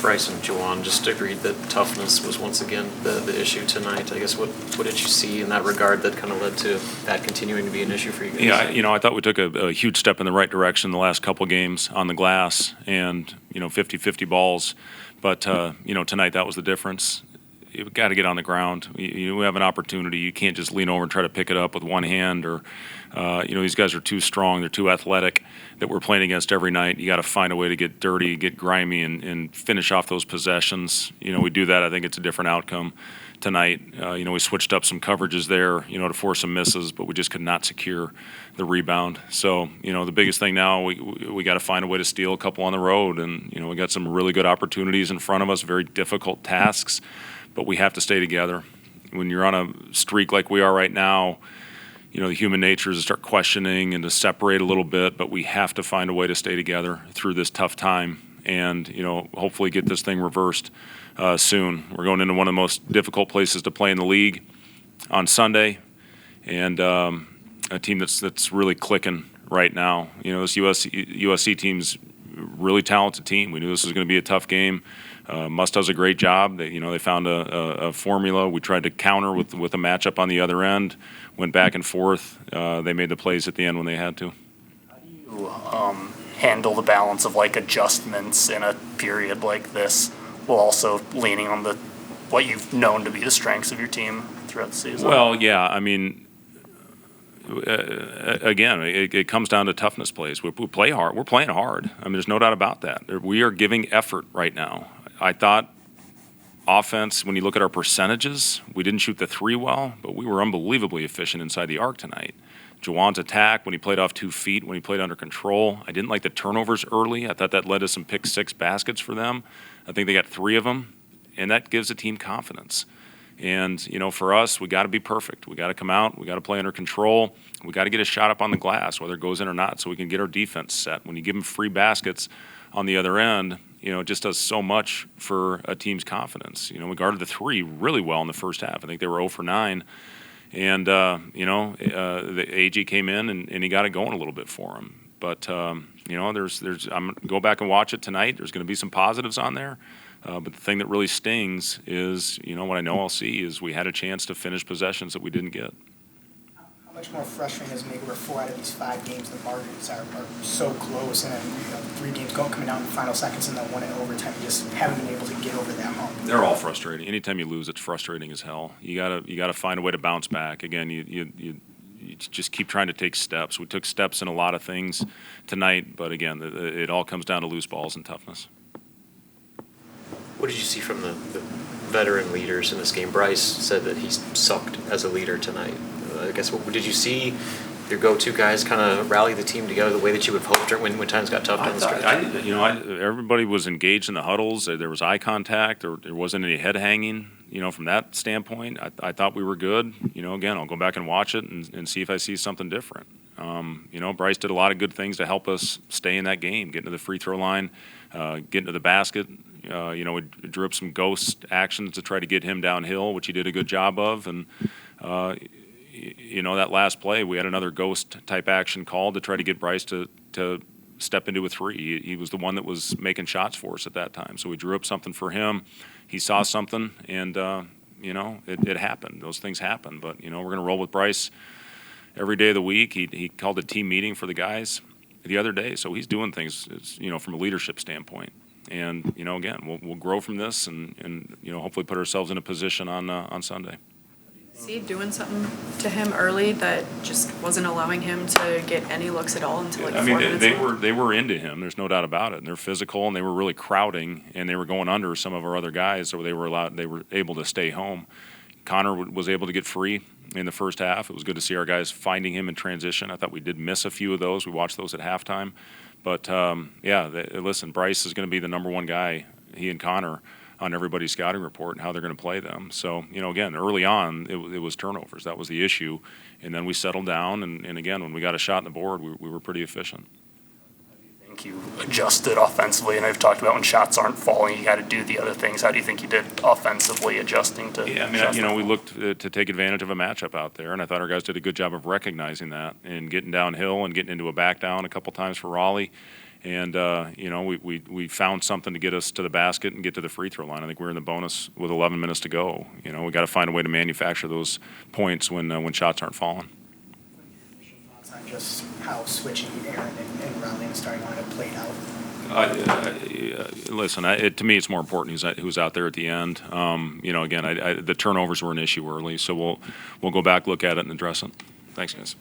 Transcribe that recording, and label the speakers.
Speaker 1: Bryce and Juwan just agreed that toughness was once again the issue tonight. I guess what did you see in that regard that kind of led to that continuing to be an issue for you guys?
Speaker 2: Yeah, I thought we took a huge step in the right direction the last couple games on the glass and, 50-50 balls. But, tonight that was the difference. You've got to get on the ground. You have an opportunity. You can't just lean over and try to pick it up with one hand or, these guys are too strong. They're too athletic that we're playing against every night. You got to find a way to get dirty, get grimy, and finish off those possessions. We do that. I think it's a different outcome tonight. We switched up some coverages there, to force some misses, but we just could not secure the rebound. So, the biggest thing now, we got to find a way to steal a couple on the road. And, we got some really good opportunities in front of us, very difficult tasks. But we have to stay together. When you're on a streak like we are right now, the human nature is to start questioning and to separate a little bit, but we have to find a way to stay together through this tough time and, hopefully get this thing reversed soon. We're going into one of the most difficult places to play in the league on Sunday, and a team that's really clicking right now. This USC team's a really talented team. We knew this was going to be a tough game. Must does a great job. They found a formula. We tried to counter with a matchup on the other end. Went back and forth. They made the plays at the end when they had to.
Speaker 3: How do you handle the balance of adjustments in a period like this, while also leaning on what you've known to be the strengths of your team throughout the season?
Speaker 2: Well, yeah. I mean, again, it comes down to toughness plays. We play hard. We're playing hard. I mean, there's no doubt about that. We are giving effort right now. I thought offense, when you look at our percentages, we didn't shoot the three well, but we were unbelievably efficient inside the arc tonight. Juwan's attack, when he played off 2 feet, when he played under control. I didn't like the turnovers early. I thought that led to some pick six baskets for them. I think they got 3 of them, and that gives a team confidence. And, for us, we got to be perfect. We got to come out. We got to play under control. We got to get a shot up on the glass, whether it goes in or not, so we can get our defense set. When you give them free baskets on the other end, it just does so much for a team's confidence. We guarded the 3 really well in the first half. I think they were 0 for 9. And, the AG came in and he got it going a little bit for him. But, I'm going to go back and watch it tonight. There's going to be some positives on there. But the thing that really stings is, what I know I'll see is we had a chance to finish possessions that we didn't get.
Speaker 4: How much more frustrating is it maybe where 4 out of these 5 games the margins are so close, and then 3 games coming down in the final seconds and then 1 in overtime, you just haven't been able to get over that hump?
Speaker 2: They're all frustrating. Anytime you lose, it's frustrating as hell. You gotta find a way to bounce back. Again, you just keep trying to take steps. We took steps in a lot of things tonight, but again, it all comes down to loose balls and toughness.
Speaker 1: What did you see from the veteran leaders in this game? Bryce said that he sucked as a leader tonight. I guess, what did you see your go-to guys kind of rally the team together the way that you would have hoped when times got tough down the stretch?
Speaker 2: Everybody was engaged in the huddles. There was eye contact. There wasn't any head hanging. From that standpoint, I thought we were good. Again, I'll go back and watch it and see if I see something different. Bryce did a lot of good things to help us stay in that game, get to the free throw line, get into the basket. We drew up some ghost actions to try to get him downhill, which he did a good job of. And, that last play, we had another ghost-type action called to try to get Bryce to step into a 3. He was the one that was making shots for us at that time. So we drew up something for him. He saw something, and, it happened. Those things happen. But, we're going to roll with Bryce every day of the week. He called a team meeting for the guys the other day. So he's doing things, from a leadership standpoint. And, again, we'll grow from this and hopefully put ourselves in a position on Sunday.
Speaker 5: Is he doing something to him early that just wasn't allowing him to get any looks at until 4 minutes
Speaker 2: they were into him. There's no doubt about it. And they're physical, and they were really crowding, and they were going under some of our other guys, so they were able to stay home. Connor was able to get free in the first half. It was good to see our guys finding him in transition. I thought we did miss a few of those. We watched those at halftime. But, listen, Bryce is going to be the number 1 guy, he and Connor, on everybody's scouting report and how they're going to play them. So, again, early on, it was turnovers. That was the issue. And then we settled down, and again, when we got a shot on the board, we were pretty efficient.
Speaker 3: I think you adjusted offensively, and I've talked about when shots aren't falling, you got to do the other things. How do you think you did offensively adjusting to?
Speaker 2: Yeah, we looked to take advantage of a matchup out there, and I thought our guys did a good job of recognizing that and getting downhill and getting into a back down a couple times for Raleigh. And, we found something to get us to the basket and get to the free throw line. I think we're in the bonus with 11 minutes to go. We got to find a way to manufacture those points when shots aren't falling.
Speaker 4: Thoughts on just how switching Aaron and Riley and starting lineup played out?
Speaker 2: Listen, to me, it's more important who's out there at the end. Again, the turnovers were an issue early, so we'll go back, look at it, and address it. Thanks, guys.